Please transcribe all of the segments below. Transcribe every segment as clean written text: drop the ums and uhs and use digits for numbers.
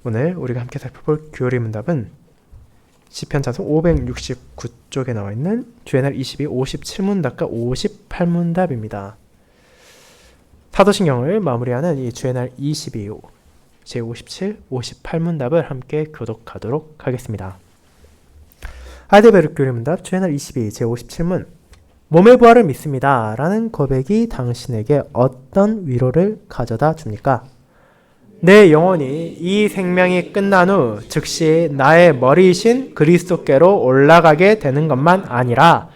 오늘 우리가 함께 살펴볼 교리 문답은 시편 찬송 569쪽에 나와 있는 주의 날 22, 57문답과 58문답입니다. 사도신경을 마무리하는 이 주의 날 22, 제57, 58문답을 함께 교독하도록 하겠습니다. 하이델베르크 교리 문답 주의 날 22, 제57문 몸의 부활을 믿습니다. 라는 고백이 당신에게 어떤 위로를 가져다 줍니까? 내 영혼이 이 생명이 끝난 후 즉시 나의 머리이신 그리스도께로 올라가게 되는 것만 아니라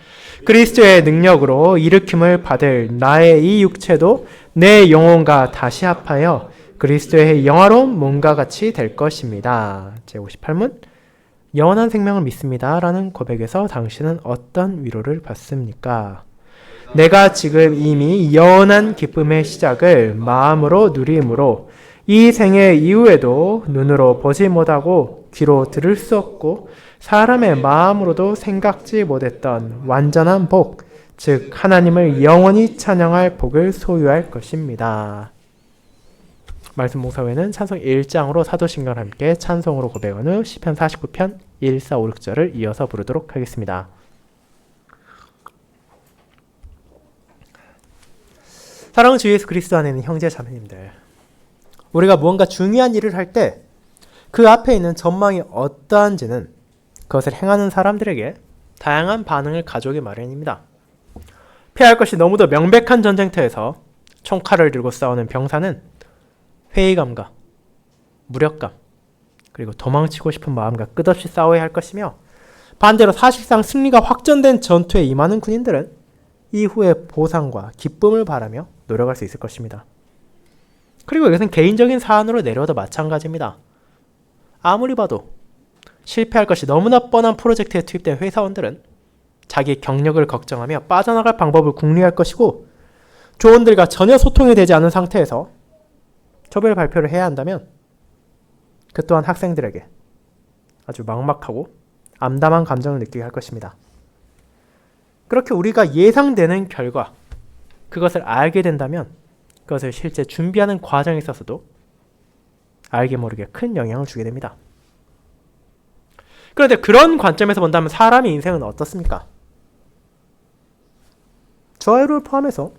그리스도의 능력으로 일으킴을 받을 나의 이 육체도 내 영혼과 다시 합하여 그리스도의 영화로운 몸과 같이 될 것입니다. 제58문 영원한 생명을 믿습니다. 라는 고백에서 당신은 어떤 위로를 받습니까? 내가 지금 이미 영원한 기쁨의 시작을 마음으로 누림으로 이 생애 이후에도 눈으로 보지 못하고 귀로 들을 수 없고 사람의 마음으로도 생각지 못했던 완전한 복, 즉 하나님을 영원히 찬양할 복을 소유할 것입니다. 말씀 묵상 후에는 찬송 1장으로 사도신경과 함께 찬송으로 고백한 후 시편 49편 1, 4, 5, 6절을 이어서 부르도록 하겠습니다. 사랑하는 주 예수 그리스도 안에 있는 형제 자매님들, 우리가 무언가 중요한 일을 할 때 그 앞에 있는 전망이 어떠한지는 그것을 행하는 사람들에게 다양한 반응을 가져오기 마련입니다. 피할 것이 너무도 명백한 전쟁터에서 총칼을 들고 싸우는 병사는 회의감과 무력감, 그리고 도망치고 싶은 마음과 끝없이 싸워야 할 것이며, 반대로 사실상 승리가 확정된 전투에 임하는 군인들은 이후의 보상과 기쁨을 바라며 노력할 수 있을 것입니다. 그리고 이것은 개인적인 사안으로 내려도 마찬가지입니다. 아무리 봐도 실패할 것이 너무나 뻔한 프로젝트에 투입된 회사원들은 자기 경력을 걱정하며 빠져나갈 방법을 궁리할 것이고, 조원들과 전혀 소통이 되지 않은 상태에서 조별 발표를 해야 한다면 그 또한 학생들에게 아주 막막하고 암담한 감정을 느끼게 할 것입니다. 그렇게 우리가 예상되는 결과, 그것을 알게 된다면 그것을 실제 준비하는 과정에 있어서도 알게 모르게 큰 영향을 주게 됩니다. 그런데 그런 관점에서 본다면 사람의 인생은 어떻습니까? 저와 여러분을 포함해서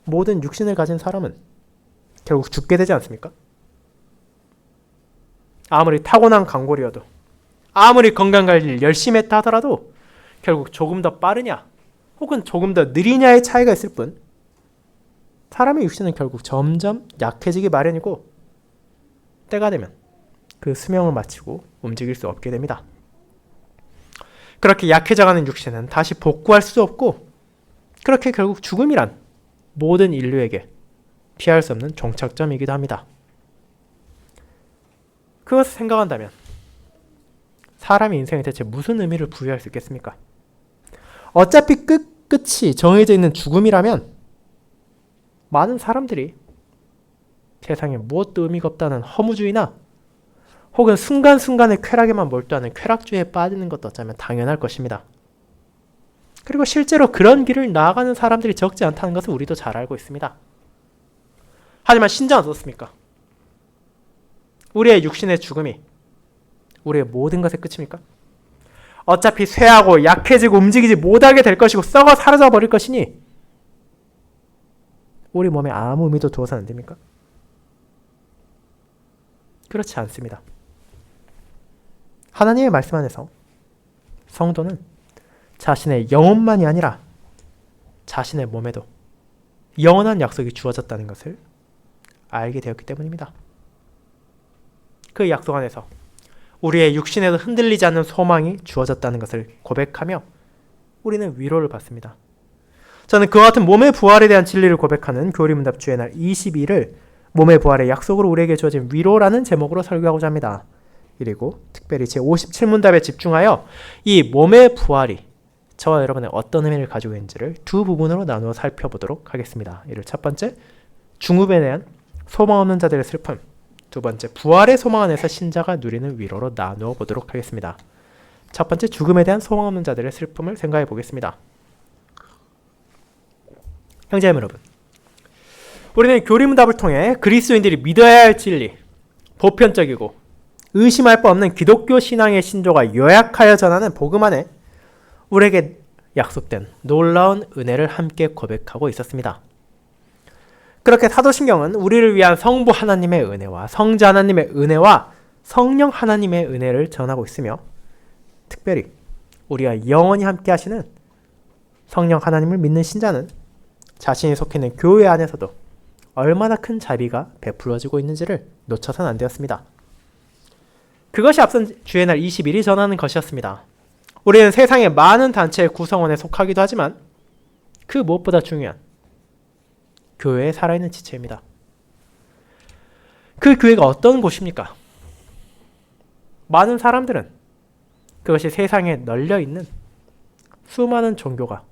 모든 육신을 가진 사람은 결국 죽게 되지 않습니까? 아무리 타고난 강골이어도, 아무리 건강관리를 열심히 했다 하더라도 결국 조금 더 빠르냐 혹은 조금 더 느리냐의 차이가 있을 뿐, 사람의 육신은 결국 점점 약해지기 마련이고 때가 되면 그 수명을 마치고 움직일 수 없게 됩니다. 그렇게 약해져가는 육신은 다시 복구할 수 없고, 그렇게 결국 죽음이란 모든 인류에게 피할 수 없는 종착점이기도 합니다. 그것을 생각한다면 사람의 인생에 대체 무슨 의미를 부여할 수 있겠습니까? 어차피 끝이 정해져 있는 죽음이라면 많은 사람들이 세상에 무엇도 의미가 없다는 허무주의나 혹은 순간순간의 쾌락에만 몰두하는 쾌락주의에 빠지는 것도 어쩌면 당연할 것입니다. 그리고 실제로 그런 길을 나아가는 사람들이 적지 않다는 것을 우리도 잘 알고 있습니다. 하지만 신자는 어떻습니까? 우리의 육신의 죽음이 우리의 모든 것의 끝입니까? 어차피 쇠하고 약해지고 움직이지 못하게 될 것이고 썩어 사라져 버릴 것이니 우리 몸에 아무 의미도 두어서는 안 됩니까? 그렇지 않습니다. 하나님의 말씀 안에서 성도는 자신의 영혼만이 아니라 자신의 몸에도 영원한 약속이 주어졌다는 것을 알게 되었기 때문입니다. 그 약속 안에서 우리의 육신에도 흔들리지 않는 소망이 주어졌다는 것을 고백하며 우리는 위로를 받습니다. 저는 그와 같은 몸의 부활에 대한 진리를 고백하는 교리문답 주의 날 22를 몸의 부활의 약속으로 우리에게 주어진 위로라는 제목으로 설교하고자 합니다. 그리고 특별히 제57문답에 집중하여 이 몸의 부활이 저와 여러분의 어떤 의미를 가지고 있는지를 두 부분으로 나누어 살펴보도록 하겠습니다. 이를 첫 번째, 중후에 대한 소망 없는 자들의 슬픔, 두 번째, 부활의 소망 안에서 신자가 누리는 위로로 나누어 보도록 하겠습니다. 첫 번째, 죽음에 대한 소망 없는 자들의 슬픔을 생각해 보겠습니다. 형제자매 여러분, 우리는 교리문답을 통해 그리스도인들이 믿어야 할 진리, 보편적이고 의심할 바 없는 기독교 신앙의 신조가 요약하여 전하는 복음 안에 우리에게 약속된 놀라운 은혜를 함께 고백하고 있었습니다. 그렇게 사도신경은 우리를 위한 성부 하나님의 은혜와 성자 하나님의 은혜와 성령 하나님의 은혜를 전하고 있으며 특별히 우리와 영원히 함께 하시는 성령 하나님을 믿는 신자는 자신이 속해 있는 교회 안에서도 얼마나 큰 자비가 베풀어지고 있는지를 놓쳐서는 안 되었습니다. 그것이 앞선 주의 날 20일이 전하는 것이었습니다. 우리는 세상의 많은 단체의 구성원에 속하기도 하지만 그 무엇보다 중요한 교회에 살아있는 지체입니다. 그 교회가 어떤 곳입니까? 많은 사람들은 그것이 세상에 널려있는 수많은 종교가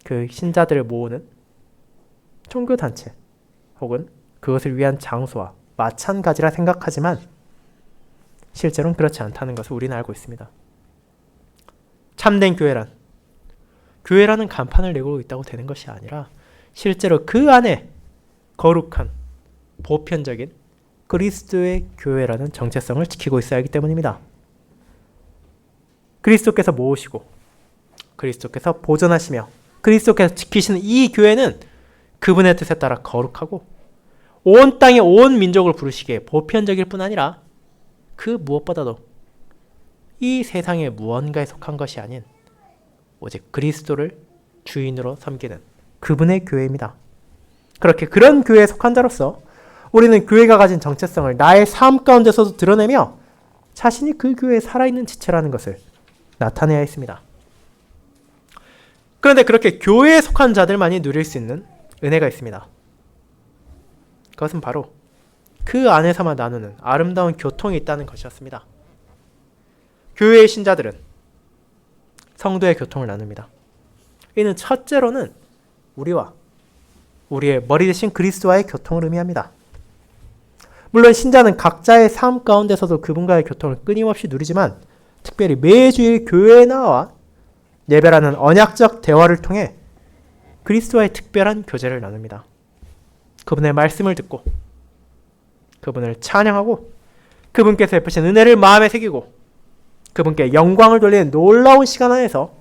그 신자들을 모으는 종교단체 혹은 그것을 위한 장소와 마찬가지라 생각하지만 실제로는 그렇지 않다는 것을 우리는 알고 있습니다. 참된 교회라는 간판을 내고 있다고 되는 것이 아니라 실제로 그 안에 거룩한 보편적인 그리스도의 교회라는 정체성을 지키고 있어야 하기 때문입니다. 그리스도께서 모으시고 그리스도께서 보존하시며 그리스도께서 지키시는 이 교회는 그분의 뜻에 따라 거룩하고 온 땅의 온 민족을 부르시기에 보편적일 뿐 아니라 그 무엇보다도 이 세상의 무언가에 속한 것이 아닌 오직 그리스도를 주인으로 섬기는 그분의 교회입니다. 그렇게 그런 교회에 속한 자로서 우리는 교회가 가진 정체성을 나의 삶 가운데서도 드러내며 자신이 그 교회에 살아있는 지체라는 것을 나타내야 했습니다. 그런데 그렇게 교회에 속한 자들만이 누릴 수 있는 은혜가 있습니다. 그것은 바로 그 안에서만 나누는 아름다운 교통이 있다는 것이었습니다. 교회의 신자들은 성도의 교통을 나눕니다. 이는 첫째로는 우리와 우리의 머리 대신 그리스도와의 교통을 의미합니다. 물론 신자는 각자의 삶 가운데서도 그분과의 교통을 끊임없이 누리지만 특별히 매주일 교회에 나와 예배라는 언약적 대화를 통해 그리스도와의 특별한 교제를 나눕니다. 그분의 말씀을 듣고 그분을 찬양하고 그분께서 베푸신 은혜를 마음에 새기고 그분께 영광을 돌리는 놀라운 시간 안에서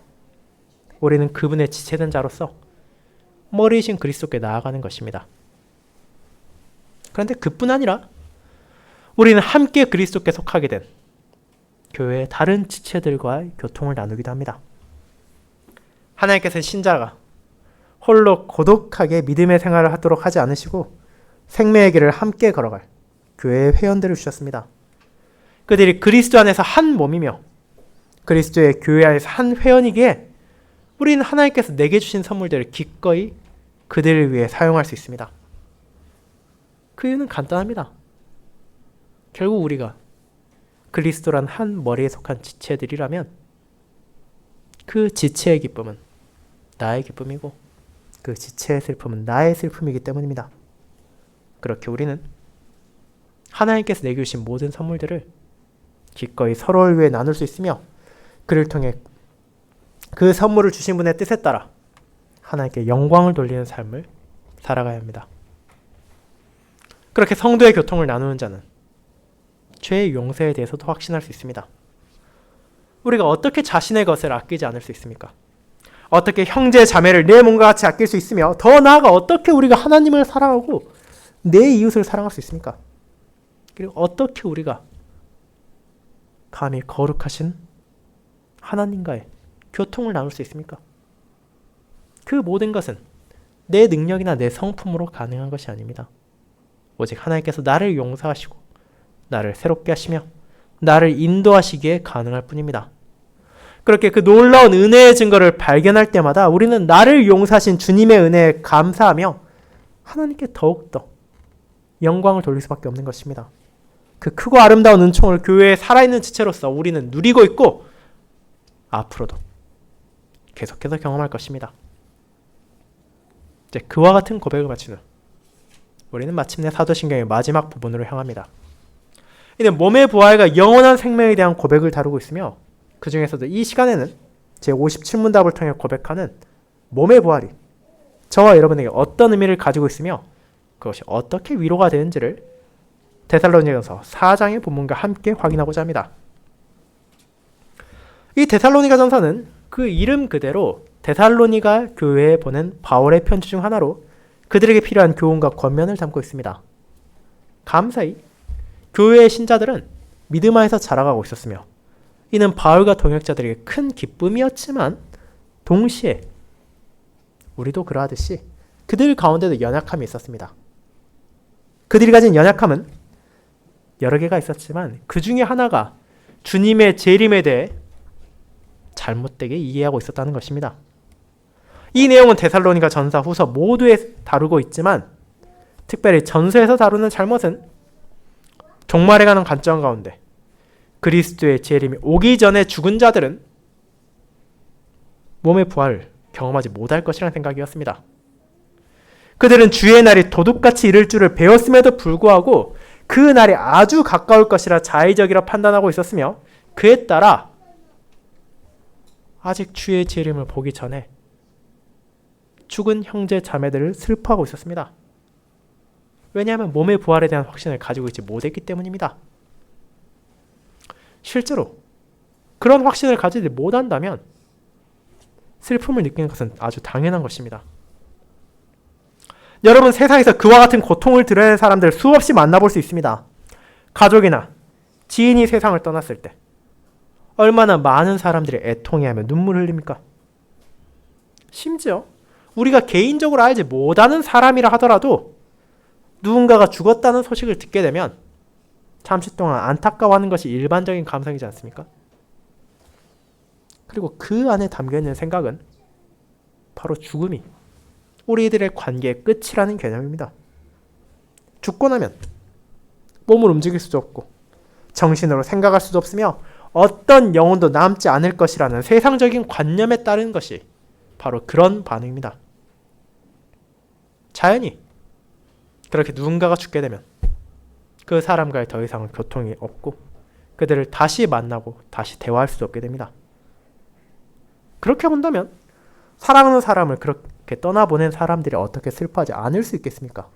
우리는 그분의 지체된 자로서 머리이신 그리스도께 나아가는 것입니다. 그런데 그뿐 아니라 우리는 함께 그리스도께 속하게 된 교회의 다른 지체들과의 교통을 나누기도 합니다. 하나님께서는 신자가 홀로 고독하게 믿음의 생활을 하도록 하지 않으시고 생명의 길을 함께 걸어갈 교회의 회원들을 주셨습니다. 그들이 그리스도 안에서 한 몸이며 그리스도의 교회 안에서 한 회원이기에 우리는 하나님께서 내게 주신 선물들을 기꺼이 그들을 위해 사용할 수 있습니다. 그 이유는 간단합니다. 결국 우리가 그리스도란 한 머리에 속한 지체들이라면 그 지체의 기쁨은 나의 기쁨이고 그 지체의 슬픔은 나의 슬픔이기 때문입니다. 그렇게 우리는 하나님께서 내게 주신 모든 선물들을 기꺼이 서로를 위해 나눌 수 있으며 그를 통해 그 선물을 주신 분의 뜻에 따라 하나님께 영광을 돌리는 삶을 살아가야 합니다. 그렇게 성도의 교통을 나누는 자는 죄의 용서에 대해서도 확신할 수 있습니다. 우리가 어떻게 자신의 것을 아끼지 않을 수 있습니까? 어떻게 형제 자매를 내 몸과 같이 아낄 수 있으며 더 나아가 어떻게 우리가 하나님을 사랑하고 내 이웃을 사랑할 수 있습니까? 그리고 어떻게 우리가 감히 거룩하신 하나님과의 교통을 나눌 수 있습니까? 그 모든 것은 내 능력이나 내 성품으로 가능한 것이 아닙니다. 오직 하나님께서 나를 용서하시고 나를 새롭게 하시며 나를 인도하시기에 가능할 뿐입니다. 그렇게 그 놀라운 은혜의 증거를 발견할 때마다 우리는 나를 용서하신 주님의 은혜에 감사하며 하나님께 더욱더 영광을 돌릴 수밖에 없는 것입니다. 그 크고 아름다운 은총을 교회에 살아있는 지체로서 우리는 누리고 있고 앞으로도 계속해서 경험할 것입니다. 이제 그와 같은 고백을 마친 후 우리는 마침내 사도신경의 마지막 부분으로 향합니다. 이는 몸의 부활과 영원한 생명에 대한 고백을 다루고 있으며 그 중에서도 이 시간에는 제57문답을 통해 고백하는 몸의 부활이 저와 여러분에게 어떤 의미를 가지고 있으며 그것이 어떻게 위로가 되는지를 데살로니가서 4장의 본문과 함께 확인하고자 합니다. 이 데살로니가 전서는 그 이름 그대로 데살로니가 교회에 보낸 바울의 편지 중 하나로 그들에게 필요한 교훈과 권면을 담고 있습니다. 감사히 교회의 신자들은 믿음 안에서 자라가고 있었으며 이는 바울과 동역자들에게 큰 기쁨이었지만 동시에 우리도 그러하듯이 그들 가운데도 연약함이 있었습니다. 그들이 가진 연약함은 여러 개가 있었지만 그 중에 하나가 주님의 재림에 대해 잘못되게 이해하고 있었다는 것입니다. 이 내용은 데살로니가 전서 후서 모두에 다루고 있지만 특별히 전서에서 다루는 잘못은 종말에 관한 관점 가운데 그리스도의 재림이 오기 전에 죽은 자들은 몸의 부활을 경험하지 못할 것이라는 생각이었습니다. 그들은 주의 날이 도둑같이 이를 줄을 배웠음에도 불구하고 그 날이 아주 가까울 것이라 자의적이라 판단하고 있었으며 그에 따라 아직 주의 재림을 보기 전에 죽은 형제 자매들을 슬퍼하고 있었습니다. 왜냐하면 몸의 부활에 대한 확신을 가지고 있지 못했기 때문입니다. 실제로 그런 확신을 가지지 못한다면 슬픔을 느끼는 것은 아주 당연한 것입니다. 여러분, 세상에서 그와 같은 고통을 드러내는 사람들 수없이 만나볼 수 있습니다. 가족이나 지인이 세상을 떠났을 때 얼마나 많은 사람들이 애통해하며 눈물을 흘립니까? 심지어 우리가 개인적으로 알지 못하는 사람이라 하더라도 누군가가 죽었다는 소식을 듣게 되면 잠시 동안 안타까워하는 것이 일반적인 감성이지 않습니까? 그리고 그 안에 담겨있는 생각은 바로 죽음이 우리들의 관계의 끝이라는 개념입니다. 죽고 나면 몸을 움직일 수도 없고 정신으로 생각할 수도 없으며 어떤 영혼도 남지 않을 것이라는 세상적인 관념에 따른 것이 바로 그런 반응입니다. 자연히 그렇게 누군가가 죽게 되면 그 사람과의 더 이상은 교통이 없고 그들을 다시 만나고 다시 대화할 수도 없게 됩니다. 그렇게 본다면 사랑하는 사람을 그렇게 떠나보낸 사람들이 어떻게 슬퍼하지 않을 수 있겠습니까?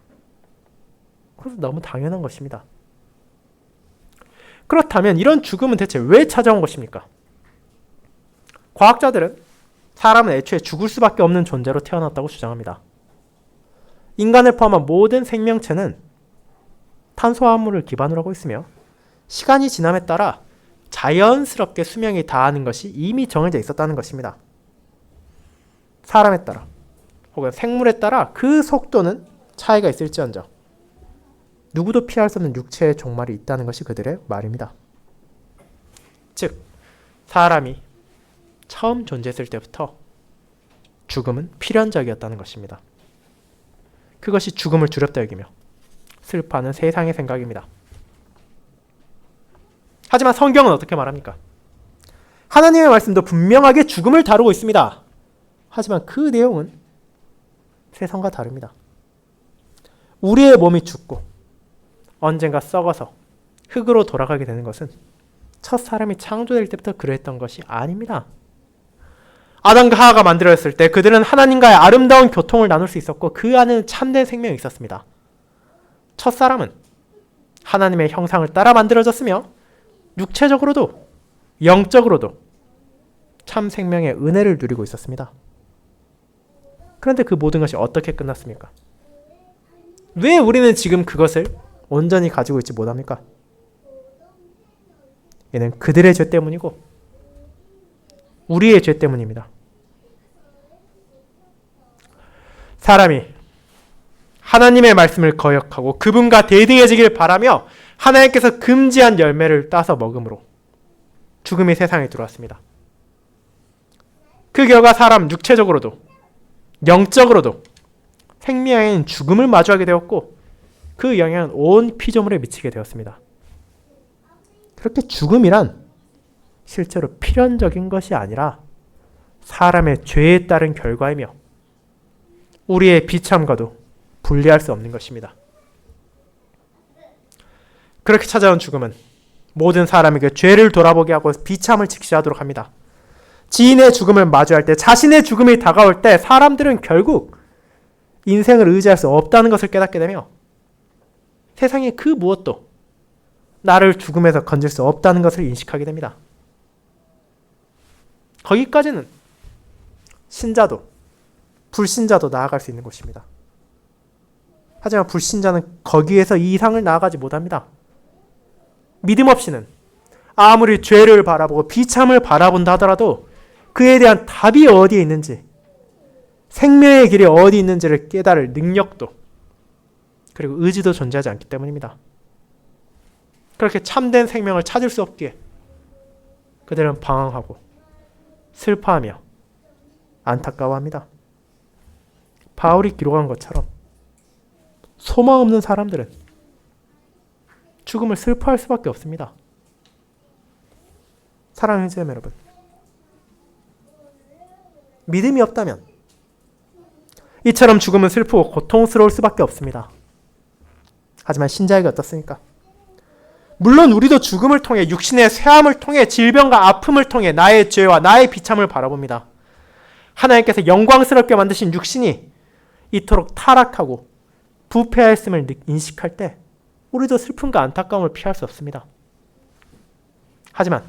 그래서 너무 당연한 것입니다. 그렇다면 이런 죽음은 대체 왜 찾아온 것입니까? 과학자들은 사람은 애초에 죽을 수밖에 없는 존재로 태어났다고 주장합니다. 인간을 포함한 모든 생명체는 탄수화물을 기반으로 하고 있으며 시간이 지남에 따라 자연스럽게 수명이 다하는 것이 이미 정해져 있었다는 것입니다. 사람에 따라 혹은 생물에 따라 그 속도는 차이가 있을지언정 누구도 피할 수 없는 육체의 종말이 있다는 것이 그들의 말입니다. 즉, 사람이 처음 존재했을 때부터 죽음은 필연적이었다는 것입니다. 그것이 죽음을 두렵다 여기며 슬퍼하는 세상의 생각입니다. 하지만 성경은 어떻게 말합니까? 하나님의 말씀도 분명하게 죽음을 다루고 있습니다. 하지만 그 내용은 세상과 다릅니다. 우리의 몸이 죽고 언젠가 썩어서 흙으로 돌아가게 되는 것은 첫 사람이 창조될 때부터 그랬던 것이 아닙니다. 아담과 하와가 만들어졌을 때 그들은 하나님과의 아름다운 교통을 나눌 수 있었고 그 안에는 참된 생명이 있었습니다. 첫 사람은 하나님의 형상을 따라 만들어졌으며 육체적으로도 영적으로도 참 생명의 은혜를 누리고 있었습니다. 그런데 그 모든 것이 어떻게 끝났습니까? 왜 우리는 지금 그것을 온전히 가지고 있지 못합니까? 이는 그들의 죄 때문이고 우리의 죄 때문입니다. 사람이 하나님의 말씀을 거역하고 그분과 대등해지길 바라며 하나님께서 금지한 열매를 따서 먹음으로 죽음이 세상에 들어왔습니다. 그 결과 사람 육체적으로도 영적으로도 생명인 죽음을 마주하게 되었고 그 영향은 온 피조물에 미치게 되었습니다. 그렇게 죽음이란 실제로 필연적인 것이 아니라 사람의 죄에 따른 결과이며 우리의 비참과도 분리할 수 없는 것입니다. 그렇게 찾아온 죽음은 모든 사람에게 죄를 돌아보게 하고 비참을 직시하도록 합니다. 지인의 죽음을 마주할 때, 자신의 죽음이 다가올 때 사람들은 결국 인생을 의지할 수 없다는 것을 깨닫게 되며 세상의 그 무엇도 나를 죽음에서 건질 수 없다는 것을 인식하게 됩니다. 거기까지는 신자도 불신자도 나아갈 수 있는 곳입니다. 하지만 불신자는 거기에서 이 이상을 나아가지 못합니다. 믿음 없이는 아무리 죄를 바라보고 비참을 바라본다 하더라도 그에 대한 답이 어디에 있는지, 생명의 길이 어디 있는지를 깨달을 능력도 그리고 의지도 존재하지 않기 때문입니다. 그렇게 참된 생명을 찾을 수 없기에 그들은 방황하고 슬퍼하며 안타까워합니다. 바울이 기록한 것처럼 소망 없는 사람들은 죽음을 슬퍼할 수밖에 없습니다. 사랑하는 형제자매 여러분, 믿음이 없다면 이처럼 죽음은 슬프고 고통스러울 수밖에 없습니다. 하지만 신자에게 어떻습니까? 물론 우리도 죽음을 통해, 육신의 쇠함을 통해, 질병과 아픔을 통해 나의 죄와 나의 비참을 바라봅니다. 하나님께서 영광스럽게 만드신 육신이 이토록 타락하고 부패하였음을 인식할 때 우리도 슬픔과 안타까움을 피할 수 없습니다. 하지만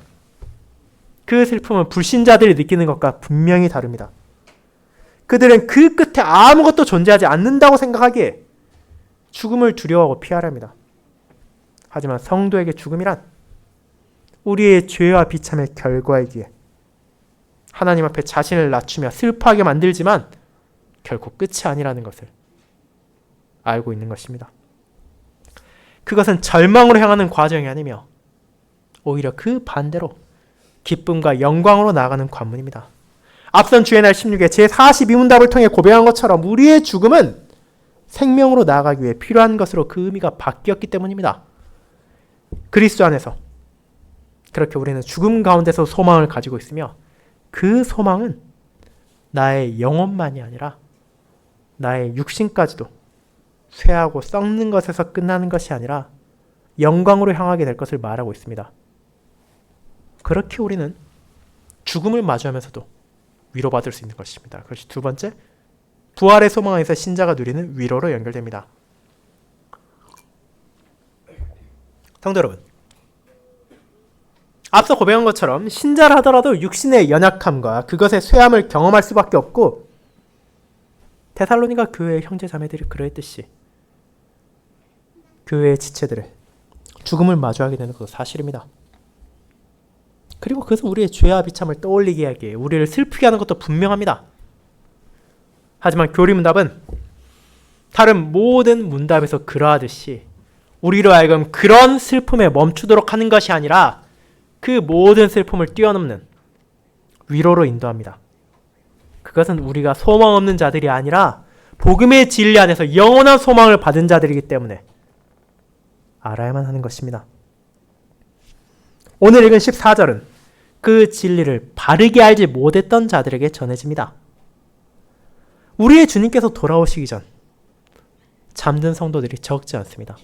그 슬픔은 불신자들이 느끼는 것과 분명히 다릅니다. 그들은 그 끝에 아무것도 존재하지 않는다고 생각하기에 죽음을 두려워하고 피하려 합니다. 하지만 성도에게 죽음이란 우리의 죄와 비참의 결과이기에 하나님 앞에 자신을 낮추며 슬퍼하게 만들지만 결코 끝이 아니라는 것을 알고 있는 것입니다. 그것은 절망으로 향하는 과정이 아니며 오히려 그 반대로 기쁨과 영광으로 나아가는 관문입니다. 앞선 주의 날 16회 제42문답을 통해 고백한 것처럼 우리의 죽음은 생명으로 나아가기 위해 필요한 것으로 그 의미가 바뀌었기 때문입니다. 그리스도 안에서 그렇게 우리는 죽음 가운데서 소망을 가지고 있으며 그 소망은 나의 영혼만이 아니라 나의 육신까지도 쇠하고 썩는 것에서 끝나는 것이 아니라 영광으로 향하게 될 것을 말하고 있습니다. 그렇게 우리는 죽음을 마주하면서도 위로받을 수 있는 것입니다. 그것이 두 번째, 부활의 소망 안에서 신자가 누리는 위로로 연결됩니다. 성도 여러분, 앞서 고백한 것처럼 신자를 하더라도 육신의 연약함과 그것의 쇠함을 경험할 수밖에 없고 데살로니가 교회의 형제 자매들이 그러했듯이 교회의 지체들의 죽음을 마주하게 되는 것도 사실입니다. 그리고 그것은 우리의 죄와 비참을 떠올리게 하기에 우리를 슬프게 하는 것도 분명합니다. 하지만 교리문답은 다른 모든 문답에서 그러하듯이 우리로 하여금 그런 슬픔에 멈추도록 하는 것이 아니라 그 모든 슬픔을 뛰어넘는 위로로 인도합니다. 그것은 우리가 소망 없는 자들이 아니라 복음의 진리 안에서 영원한 소망을 받은 자들이기 때문에 알아야만 하는 것입니다. 오늘 읽은 14절은 그 진리를 바르게 알지 못했던 자들에게 전해집니다. 우리의 주님께서 돌아오시기 전 잠든 성도들이 적지 않습니다.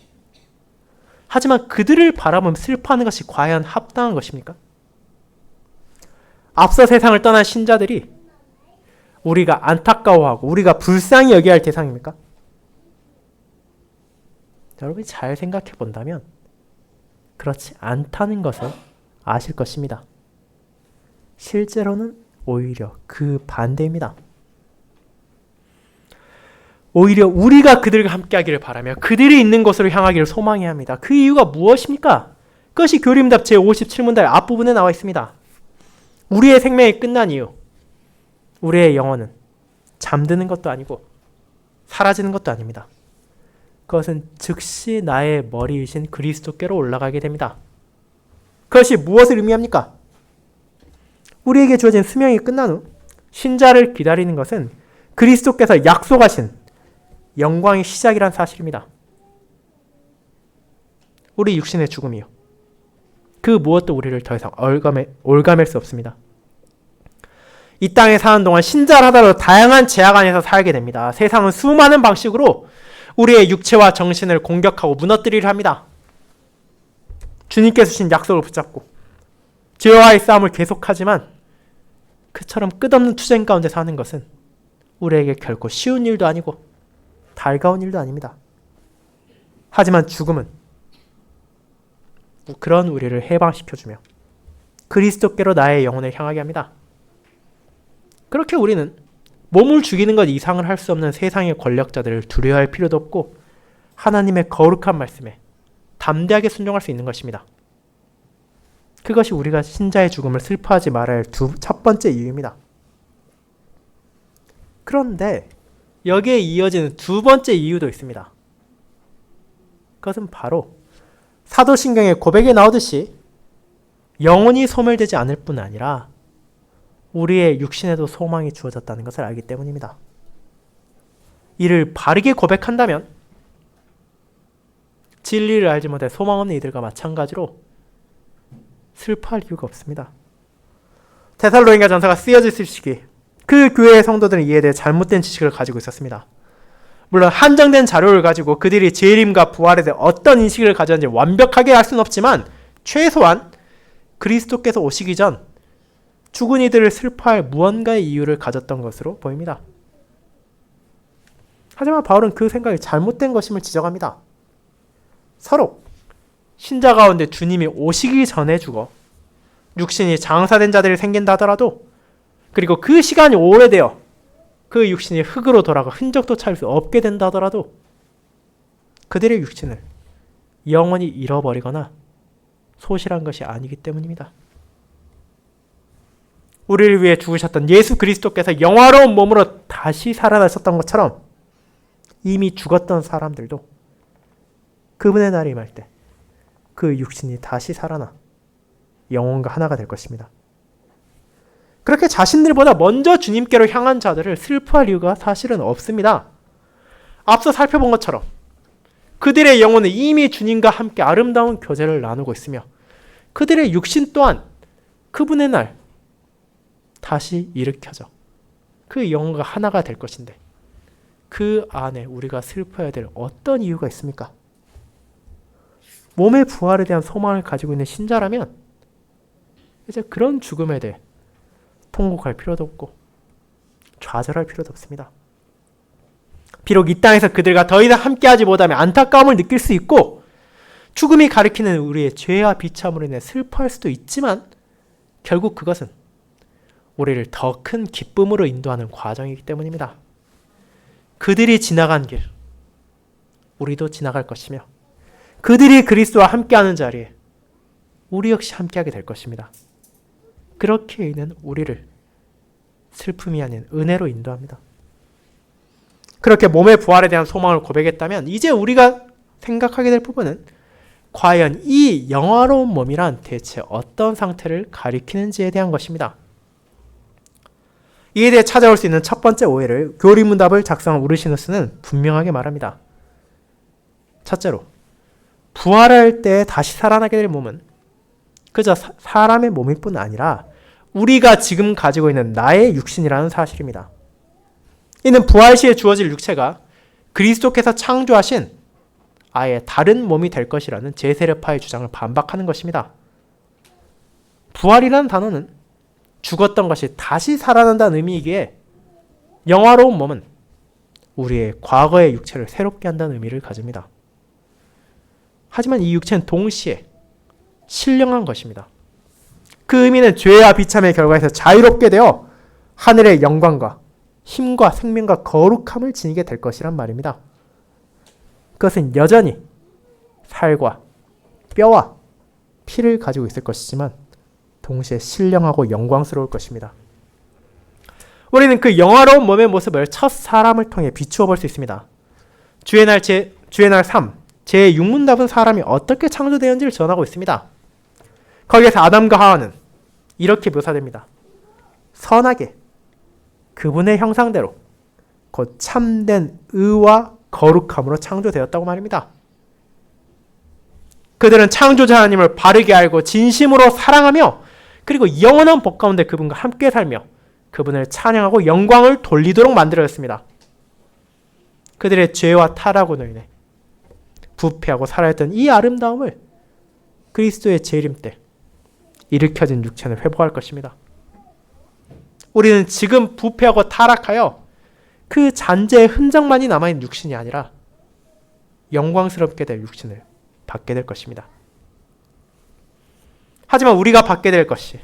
하지만 그들을 바라보며 슬퍼하는 것이 과연 합당한 것입니까? 앞서 세상을 떠난 신자들이 우리가 안타까워하고 우리가 불쌍히 여겨야 할 대상입니까? 여러분이 잘 생각해 본다면 그렇지 않다는 것을 아실 것입니다. 실제로는 오히려 그 반대입니다. 오히려 우리가 그들과 함께하기를 바라며 그들이 있는 곳으로 향하기를 소망해야 합니다. 그 이유가 무엇입니까? 그것이 교리문답 제57문답의 앞부분에 나와 있습니다. 우리의 생명이 끝난 이유, 우리의 영혼은 잠드는 것도 아니고 사라지는 것도 아닙니다. 그것은 즉시 나의 머리 위신 그리스도께로 올라가게 됩니다. 그것이 무엇을 의미합니까? 우리에게 주어진 수명이 끝난 후 신자를 기다리는 것은 그리스도께서 약속하신 영광의 시작이란 사실입니다. 우리 육신의 죽음이요. 그 무엇도 우리를 더 이상 올가맬 수 없습니다. 이 땅에 사는 동안 신자를 하더라도 다양한 제약 안에서 살게 됩니다. 세상은 수많은 방식으로 우리의 육체와 정신을 공격하고 무너뜨리려 합니다. 주님께서 주신 약속을 붙잡고 죄와의 싸움을 계속하지만 그처럼 끝없는 투쟁 가운데 사는 것은 우리에게 결코 쉬운 일도 아니고 달가운 일도 아닙니다. 하지만 죽음은 그런 우리를 해방시켜주며 그리스도께로 나의 영혼을 향하게 합니다. 그렇게 우리는 몸을 죽이는 것 이상을 할 수 없는 세상의 권력자들을 두려워할 필요도 없고 하나님의 거룩한 말씀에 담대하게 순종할 수 있는 것입니다. 그것이 우리가 신자의 죽음을 슬퍼하지 말아야 할 첫 번째 이유입니다. 그런데 여기에 이어지는 두 번째 이유도 있습니다. 그것은 바로 사도신경의 고백에 나오듯이 영혼이 소멸되지 않을 뿐 아니라 우리의 육신에도 소망이 주어졌다는 것을 알기 때문입니다. 이를 바르게 고백한다면 진리를 알지 못해 소망 없는 이들과 마찬가지로 슬퍼할 이유가 없습니다. 데살로니가 전서가 쓰여졌을 시기 그 교회의 성도들은 이에 대해 잘못된 지식을 가지고 있었습니다. 물론 한정된 자료를 가지고 그들이 재림과 부활에 대해 어떤 인식을 가졌는지 완벽하게 알 수는 없지만 최소한 그리스도께서 오시기 전 죽은 이들을 슬퍼할 무언가의 이유를 가졌던 것으로 보입니다. 하지만 바울은 그 생각이 잘못된 것임을 지적합니다. 서로 신자 가운데 주님이 오시기 전에 죽어 육신이 장사된 자들이 생긴다 하더라도 그리고 그 시간이 오래되어 그 육신이 흙으로 돌아가 흔적도 찾을 수 없게 된다 하더라도 그들의 육신을 영원히 잃어버리거나 소실한 것이 아니기 때문입니다. 우리를 위해 죽으셨던 예수 그리스도께서 영화로운 몸으로 다시 살아나셨던 것처럼 이미 죽었던 사람들도 그분의 날이 임할 때 그 육신이 다시 살아나 영혼과 하나가 될 것입니다. 그렇게 자신들보다 먼저 주님께로 향한 자들을 슬퍼할 이유가 사실은 없습니다. 앞서 살펴본 것처럼 그들의 영혼은 이미 주님과 함께 아름다운 교제를 나누고 있으며 그들의 육신 또한 그분의 날 다시 일으켜져 그 영혼과 하나가 될 것인데 그 안에 우리가 슬퍼해야 될 어떤 이유가 있습니까? 몸의 부활에 대한 소망을 가지고 있는 신자라면 이제 그런 죽음에 대해 통곡할 필요도 없고 좌절할 필요도 없습니다. 비록 이 땅에서 그들과 더 이상 함께하지 못하며 안타까움을 느낄 수 있고 죽음이 가리키는 우리의 죄와 비참으로 인해 슬퍼할 수도 있지만 결국 그것은 우리를 더 큰 기쁨으로 인도하는 과정이기 때문입니다. 그들이 지나간 길 우리도 지나갈 것이며 그들이 그리스도와 함께하는 자리에 우리 역시 함께하게 될 것입니다. 그렇게 이는 우리를 슬픔이 아닌 은혜로 인도합니다. 그렇게 몸의 부활에 대한 소망을 고백했다면 이제 우리가 생각하게 될 부분은 과연 이 영화로운 몸이란 대체 어떤 상태를 가리키는지에 대한 것입니다. 이에 대해 찾아올 수 있는 첫 번째 오해를 교리문답을 작성한 우르시누스는 분명하게 말합니다. 첫째로 부활할 때 다시 살아나게 될 몸은 그저 사람의 몸일 뿐 아니라 우리가 지금 가지고 있는 나의 육신이라는 사실입니다. 이는 부활 시에 주어질 육체가 그리스도께서 창조하신 아예 다른 몸이 될 것이라는 제세례파의 주장을 반박하는 것입니다. 부활이라는 단어는 죽었던 것이 다시 살아난다는 의미이기에 영화로운 몸은 우리의 과거의 육체를 새롭게 한다는 의미를 가집니다. 하지만 이 육체는 동시에 신령한 것입니다. 그 의미는 죄와 비참의 결과에서 자유롭게 되어 하늘의 영광과 힘과 생명과 거룩함을 지니게 될 것이란 말입니다. 그것은 여전히 살과 뼈와 피를 가지고 있을 것이지만 동시에 신령하고 영광스러울 것입니다. 우리는 그 영화로운 몸의 모습을 첫 사람을 통해 비추어 볼 수 있습니다. 주의 날 3, 제6문답은 사람이 어떻게 창조되었는지를 전하고 있습니다. 거기에서 아담과 하와는 이렇게 묘사됩니다. 선하게 그분의 형상대로 곧 참된 의와 거룩함으로 창조되었다고 말입니다. 그들은 창조자 하나님을 바르게 알고 진심으로 사랑하며 그리고 영원한 복 가운데 그분과 함께 살며 그분을 찬양하고 영광을 돌리도록 만들어졌습니다. 그들의 죄와 타락으로 인해 부패하고 살아있던 이 아름다움을 그리스도의 재림 때 일으켜진 육체는 회복할 것입니다. 우리는 지금 부패하고 타락하여 그 잔재의 흔적만이 남아있는 육신이 아니라 영광스럽게 될 육신을 받게 될 것입니다. 하지만 우리가 받게 될 것이,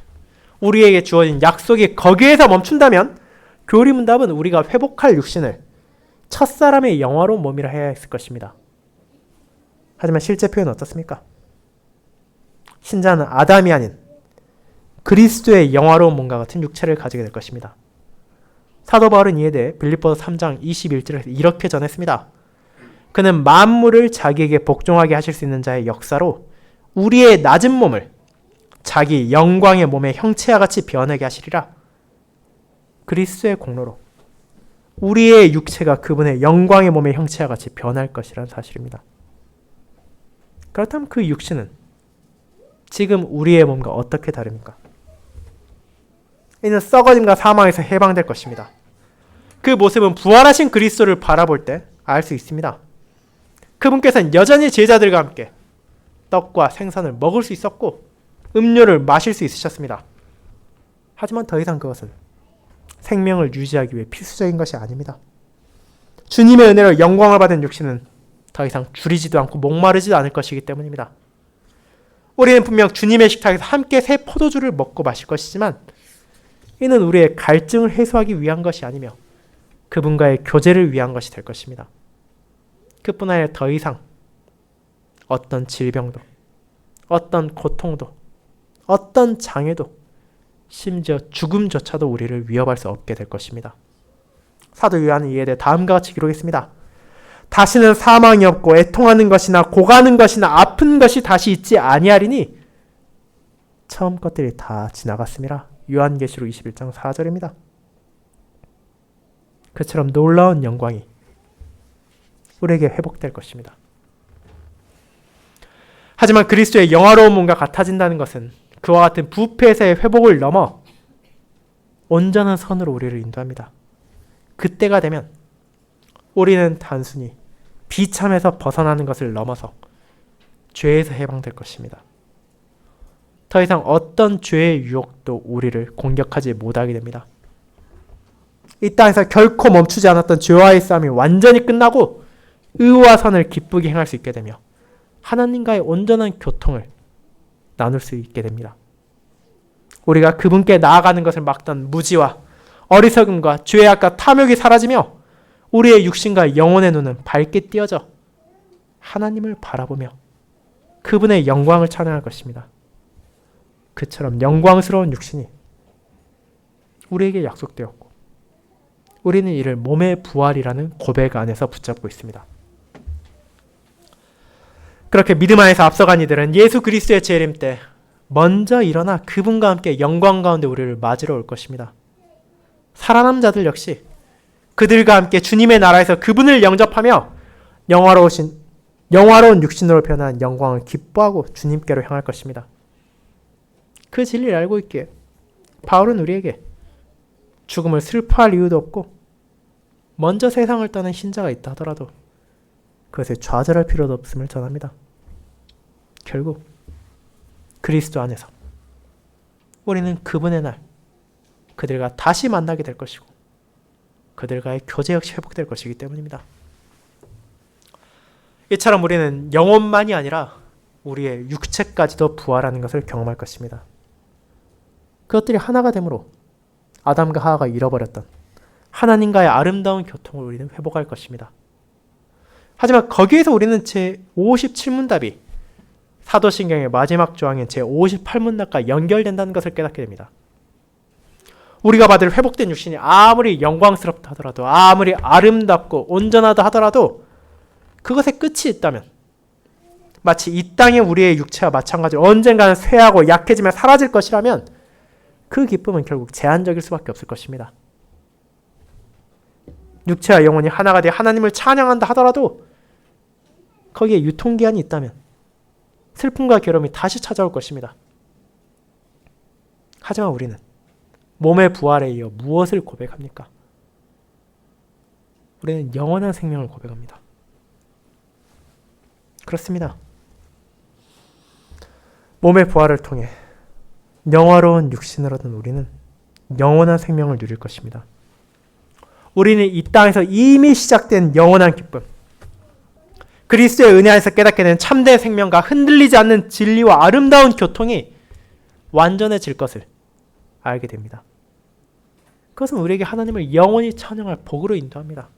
우리에게 주어진 약속이 거기에서 멈춘다면 교리문답은 우리가 회복할 육신을 첫사람의 영화로운 몸이라 해야 했을 것입니다. 하지만 실제 표현은 어떻습니까? 신자는 아담이 아닌 그리스도의 영화로운 몸과 같은 육체를 가지게 될 것입니다. 사도 바울은 이에 대해 빌립보서 3장 21절에서 이렇게 전했습니다. 그는 만물을 자기에게 복종하게 하실 수 있는 자의 역사로 우리의 낮은 몸을 자기 영광의 몸의 형체와 같이 변하게 하시리라. 그리스도의 공로로 우리의 육체가 그분의 영광의 몸의 형체와 같이 변할 것이라는 사실입니다. 그렇다면 그 육신은 지금 우리의 몸과 어떻게 다릅니까? 이는 썩어짐과 사망에서 해방될 것입니다. 그 모습은 부활하신 그리스도를 바라볼 때 알 수 있습니다. 그분께서는 여전히 제자들과 함께 떡과 생선을 먹을 수 있었고 음료를 마실 수 있으셨습니다. 하지만 더 이상 그것은 생명을 유지하기 위해 필수적인 것이 아닙니다. 주님의 은혜로 영광을 받은 육신은 더 이상 줄이지도 않고 목마르지도 않을 것이기 때문입니다. 우리는 분명 주님의 식탁에서 함께 새 포도주를 먹고 마실 것이지만 이는 우리의 갈증을 해소하기 위한 것이 아니며 그분과의 교제를 위한 것이 될 것입니다. 그뿐 아니라 더 이상 어떤 질병도, 어떤 고통도, 어떤 장애도, 심지어 죽음조차도 우리를 위협할 수 없게 될 것입니다. 사도 요한은 이에 대해 다음과 같이 기록했습니다. 다시는 사망이 없고 애통하는 것이나 고가는 것이나 아픈 것이 다시 있지 아니하리니 처음 것들이 다 지나갔습니다. 요한계시록 21장 4절입니다. 그처럼 놀라운 영광이 우리에게 회복될 것입니다. 하지만 그리스도의 영화로운 몸과 같아진다는 것은 그와 같은 부패에서의 회복을 넘어 온전한 선으로 우리를 인도합니다. 그때가 되면 우리는 단순히 비참에서 벗어나는 것을 넘어서 죄에서 해방될 것입니다. 더 이상 어떤 죄의 유혹도 우리를 공격하지 못하게 됩니다. 이 땅에서 결코 멈추지 않았던 죄와의 싸움이 완전히 끝나고 의와 선을 기쁘게 행할 수 있게 되며 하나님과의 온전한 교통을 나눌 수 있게 됩니다. 우리가 그분께 나아가는 것을 막던 무지와 어리석음과 죄악과 탐욕이 사라지며 우리의 육신과 영혼의 눈은 밝게 띄어져 하나님을 바라보며 그분의 영광을 찬양할 것입니다. 그처럼 영광스러운 육신이 우리에게 약속되었고 우리는 이를 몸의 부활이라는 고백 안에서 붙잡고 있습니다. 그렇게 믿음 안에서 앞서간 이들은 예수 그리스도의 재림 때 먼저 일어나 그분과 함께 영광 가운데 우리를 맞으러 올 것입니다. 살아남은 자들 역시 그들과 함께 주님의 나라에서 그분을 영접하며 영화로운 육신으로 변한 영광을 기뻐하고 주님께로 향할 것입니다. 그 진리를 알고 있기에 바울은 우리에게 죽음을 슬퍼할 이유도 없고 먼저 세상을 떠난 신자가 있다 하더라도 그것에 좌절할 필요도 없음을 전합니다. 결국 그리스도 안에서 우리는 그분의 날 그들과 다시 만나게 될 것이고 그들과의 교제 역시 회복될 것이기 때문입니다. 이처럼 우리는 영혼만이 아니라 우리의 육체까지도 부활하는 것을 경험할 것입니다. 그것들이 하나가 되므로 아담과 하와가 잃어버렸던 하나님과의 아름다운 교통을 우리는 회복할 것입니다. 하지만 거기에서 우리는 제57문답이 사도신경의 마지막 조항인 제58문답과 연결된다는 것을 깨닫게 됩니다. 우리가 받을 회복된 육신이 아무리 영광스럽다 하더라도 아무리 아름답고 온전하다 하더라도 그것에 끝이 있다면 마치 이 땅의 우리의 육체와 마찬가지로 언젠가는 쇠하고 약해지며 사라질 것이라면 그 기쁨은 결국 제한적일 수밖에 없을 것입니다. 육체와 영혼이 하나가 되어 하나님을 찬양한다 하더라도 거기에 유통기한이 있다면 슬픔과 괴로움이 다시 찾아올 것입니다. 하지만 우리는 몸의 부활에 이어 무엇을 고백합니까? 우리는 영원한 생명을 고백합니다. 그렇습니다. 몸의 부활을 통해 영화로운 육신을 얻은 우리는 영원한 생명을 누릴 것입니다. 우리는 이 땅에서 이미 시작된 영원한 기쁨, 그리스도의 은혜 안에서 깨닫게 된 참된 생명과 흔들리지 않는 진리와 아름다운 교통이 완전해질 것을 알게 됩니다. 그것은 우리에게 하나님을 영원히 찬양할 복으로 인도합니다.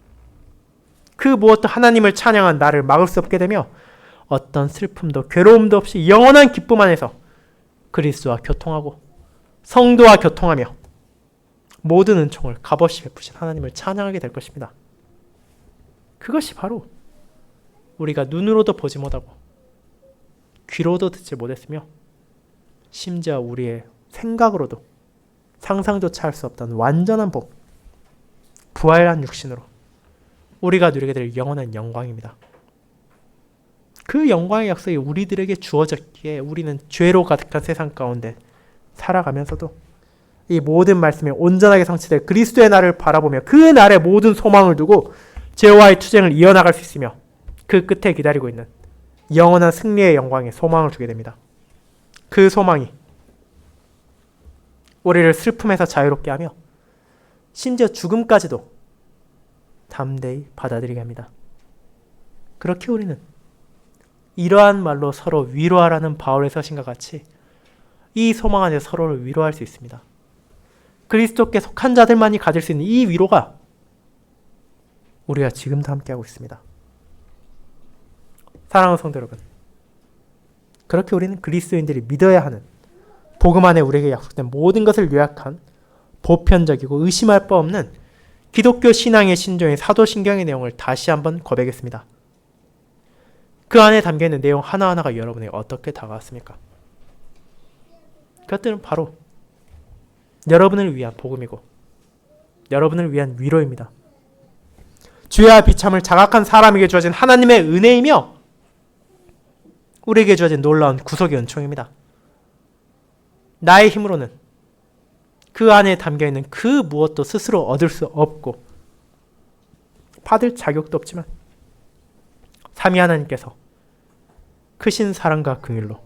그 무엇도 하나님을 찬양한 나를 막을 수 없게 되며 어떤 슬픔도 괴로움도 없이 영원한 기쁨 안에서 그리스도와 교통하고 성도와 교통하며 모든 은총을 값없이 베푸신 하나님을 찬양하게 될 것입니다. 그것이 바로 우리가 눈으로도 보지 못하고 귀로도 듣지 못했으며 심지어 우리의 생각으로도 상상조차 할 수 없던 완전한 복, 부활한 육신으로 우리가 누리게 될 영원한 영광입니다. 그 영광의 약속이 우리들에게 주어졌기에 우리는 죄로 가득한 세상 가운데 살아가면서도 이 모든 말씀이 온전하게 성취될 그리스도의 날을 바라보며 그 날에 모든 소망을 두고 죄와의 투쟁을 이어나갈 수 있으며 그 끝에 기다리고 있는 영원한 승리의 영광에 소망을 두게 됩니다. 그 소망이 우리를 슬픔에서 자유롭게 하며 심지어 죽음까지도 담대히 받아들이게 합니다. 그렇게 우리는 이러한 말로 서로 위로하라는 바울의 서신과 같이 이 소망 안에 서로를 위로할 수 있습니다. 그리스도께 속한 자들만이 가질 수 있는 이 위로가 우리가 지금도 함께하고 있습니다. 사랑하는 성도 여러분, 그렇게 우리는 그리스도인들이 믿어야 하는 복음 안에 우리에게 약속된 모든 것을 요약한 보편적이고 의심할 바 없는 기독교 신앙의 신조인 사도신경의 내용을 다시 한번 고백했습니다. 그 안에 담겨있는 내용 하나하나가 여러분에게 어떻게 다가왔습니까? 그것들은 바로 여러분을 위한 복음이고 여러분을 위한 위로입니다. 죄와 비참을 자각한 사람에게 주어진 하나님의 은혜이며 우리에게 주어진 놀라운 구속의 은총입니다. 나의 힘으로는 그 안에 담겨있는 그 무엇도 스스로 얻을 수 없고 받을 자격도 없지만 삼위 하나님께서 크신 사랑과 긍휼로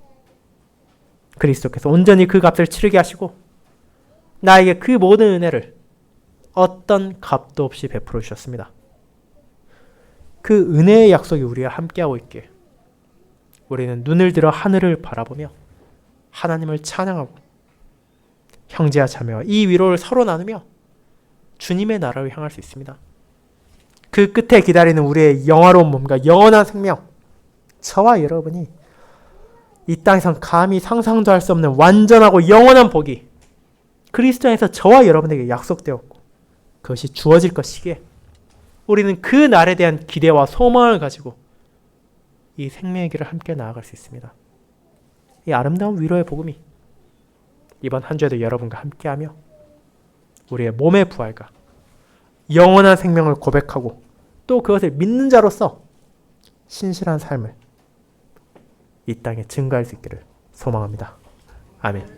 그리스도께서 온전히 그 값을 치르게 하시고 나에게 그 모든 은혜를 어떤 값도 없이 베풀어 주셨습니다. 그 은혜의 약속이 우리와 함께하고 있기에 우리는 눈을 들어 하늘을 바라보며 하나님을 찬양하고 형제와 자매와 이 위로를 서로 나누며 주님의 나라로 향할 수 있습니다. 그 끝에 기다리는 우리의 영화로운 몸과 영원한 생명, 저와 여러분이 이 땅에선 감히 상상도 할 수 없는 완전하고 영원한 복이 그리스도 안에서 저와 여러분에게 약속되었고 그것이 주어질 것이기에 우리는 그 날에 대한 기대와 소망을 가지고 이 생명의 길을 함께 나아갈 수 있습니다. 이 아름다운 위로의 복음이 이번 한 주에도 여러분과 함께하며 우리의 몸의 부활과 영원한 생명을 고백하고 또 그것을 믿는 자로서 신실한 삶을 이 땅에 증거할 수 있기를 소망합니다. 아멘.